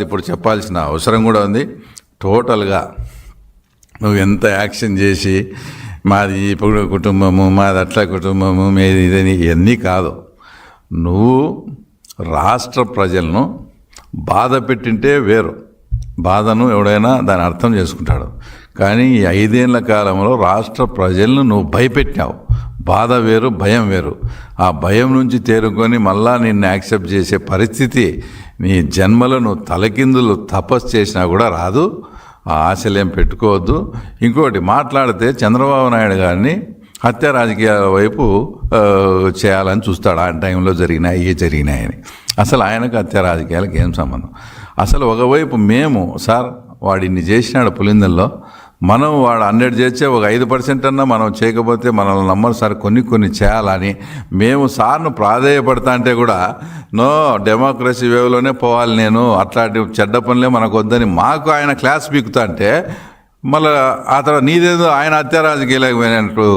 ఇప్పుడు చెప్పాల్సిన అవసరం కూడా ఉంది. టోటల్గా నువ్వు ఎంత యాక్షన్ చేసి మాది ఇప్పుడు కుటుంబము, మాది అట్లా కుటుంబము, మీది ఇదని ఇవన్నీ కాదు. నువ్వు రాష్ట్ర ప్రజలను బాధ పెట్టింటే వేరు, బాధను ఎవడైనా దాన్ని అర్థం చేసుకుంటాడు. కానీ ఈ 5 ఏళ్ల కాలంలో రాష్ట్ర ప్రజలను నువ్వు భయపెట్టావు. బాధ వేరు, భయం వేరు. ఆ భయం నుంచి తేరుకొని మళ్ళా నిన్ను యాక్సెప్ట్ చేసే పరిస్థితి నీ జన్మలో నువ్వు తలకిందులు తపస్సు చేసినా కూడా రాదు. ఆ ఆశలేం పెట్టుకోవద్దు. ఇంకోటి మాట్లాడితే చంద్రబాబు నాయుడు గారిని హత్య రాజకీయాల వైపు చేయాలని చూస్తాడు. ఆ టైంలో జరిగినాయని. అసలు ఆయనకు హత్య రాజకీయాలకు ఏం సంబంధం? అసలు ఒకవైపు మేము సార్ వాడు ఇన్ని చేసినాడు పులిందల్లో, మనం వాడు 100 చేస్తే ఒక 5% అన్నా మనం చేయకపోతే మనల్ని నమ్మరు సార్, కొన్ని చేయాలని మేము సార్ను ప్రాధేయపడతా అంటే కూడా నో డెమోక్రసీ వేవ్లోనే పోవాలి, నేను అట్లాంటి చెడ్డ పనులే మనకు వద్దని మాకు ఆయన క్లాస్ పీకుతా అంటే, మళ్ళీ ఆ తర్వాత నీదేదో ఆయన హత్య రాజకీయాలకు పోయినట్టు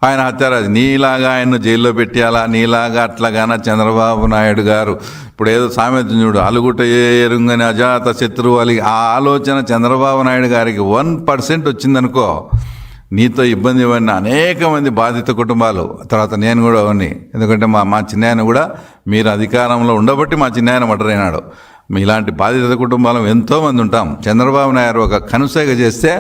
ఆయన హత్యారాజు నీలాగా ఆయన్ను జైల్లో పెట్టేయాలా, నీలాగా అట్లాగానా చంద్రబాబు నాయుడు గారు ఇప్పుడు ఏదో సామెత చూడు, అలుగుట ఎరుంగని అజాత శత్రువు అని. ఆ ఆలోచన చంద్రబాబు నాయుడు గారికి 1% వచ్చిందనుకో, నీతో ఇబ్బంది పడిన అనేక మంది బాధిత కుటుంబాలు, తర్వాత నేను కూడా అవన్నీ, ఎందుకంటే మా చిన్నాయన కూడా మీరు అధికారంలో ఉండబట్టి మా చిన్నాయన మర్డర్ అయినాడు. ఇలాంటి బాధిత కుటుంబాలు ఎంతోమంది ఉంటాం. చంద్రబాబు నాయుడు ఒక కనుసైగ చేస్తే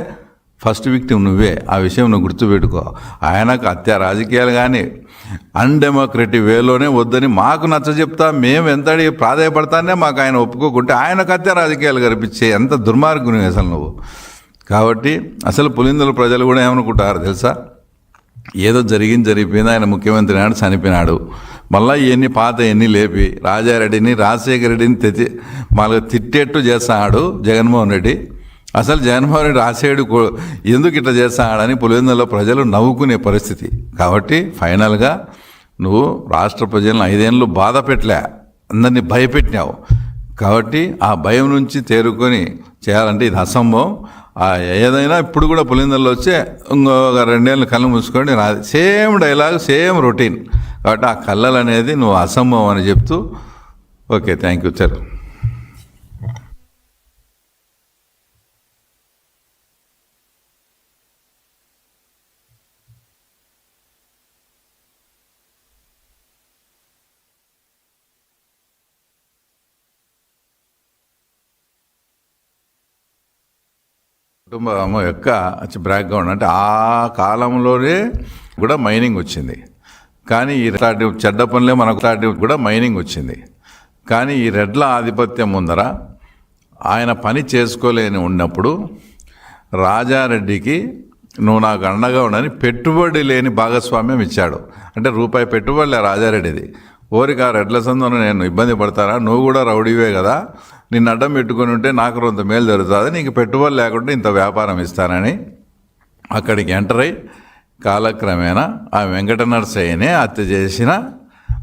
ఫస్ట్ విక్టిమ్ నువ్వే. ఆ విషయం నువ్వు గుర్తుపెట్టుకో. ఆయనకు హత్య రాజకీయాలు కానీ అన్డెమోక్రటిక్ వేలోనే వద్దని మాకు నచ్చ చెప్తా, మేము ఎంత ప్రాధాయపడతానే మాకు ఆయన ఒప్పుకోకుంటే ఆయనకు హత్య రాజకీయాలు కనిపించే ఎంత దుర్మార్గుని అసలు నువ్వు. కాబట్టి అసలు పులిందల ప్రజలు కూడా ఏమనుకుంటారు తెలుసా, ఏదో జరిగిపోయింది, ఆయన ముఖ్యమంత్రి నాడు చనిపోయినాడు, మళ్ళీ ఇవన్నీ పాత ఎన్ని లేపి రాజారెడ్డిని రాజశేఖర రెడ్డిని మళ్ళీ తిట్టేట్టు చేస్తాడు జగన్మోహన్ రెడ్డి. అసలు జగన్మోహన్ రెడ్డి రాసేడు ఎందుకు ఇట్లా చేస్తాడని పులివెందులలో ప్రజలు నవ్వుకునే పరిస్థితి. కాబట్టి ఫైనల్గా నువ్వు రాష్ట్ర ప్రజలను 5 ఏళ్ళు బాధ పెట్టలే, అందరినీ భయపెట్టినావు. కాబట్టి ఆ భయం నుంచి తేరుకొని చేయాలంటే ఇది అసంభవం. ఏదైనా ఇప్పుడు కూడా పులివెందులలో వచ్చే ఇంకొక 2 ఏళ్ళు కళ్ళు మూసుకొని సేమ్ డైలాగ్, సేమ్ రొటీన్. కాబట్టి ఆ కళ్ళలు అనేది నువ్వు అసంభవం అని చెప్తూ ఓకే, థ్యాంక్ యూ సార్. కుటుంబం యొక్క బ్యాక్గ్రౌండ్ అంటే ఆ కాలంలోనే కూడా మైనింగ్ వచ్చింది. కానీ ఇట్లాంటి చెడ్డ పనులే మనకు కూడా మైనింగ్ వచ్చింది. కానీ ఈ రెడ్ల ఆధిపత్యం ముందర ఆయన పని చేసుకోలేని ఉన్నప్పుడు రాజారెడ్డికి నువ్వు నాకు అండగా ఉండని పెట్టుబడి లేని భాగస్వామ్యం ఇచ్చాడు. అంటే రూపాయి పెట్టుబడిలే రాజారెడ్డిది. ఓరికి ఆ రెడ్ల సందును నేను ఇబ్బంది పడతారా, నువ్వు కూడా రౌడీవే కదా, నిన్ను అడ్డం పెట్టుకుని ఉంటే నాకు కొంత మేలు జరుగుతుంది, నీకు పెట్టుబడి లేకుండా ఇంత వ్యాపారం ఇస్తానని అక్కడికి ఎంటర్ అయ్యి కాలక్రమేణా ఆ వెంకట నరసయ్యనే హత్య చేసిన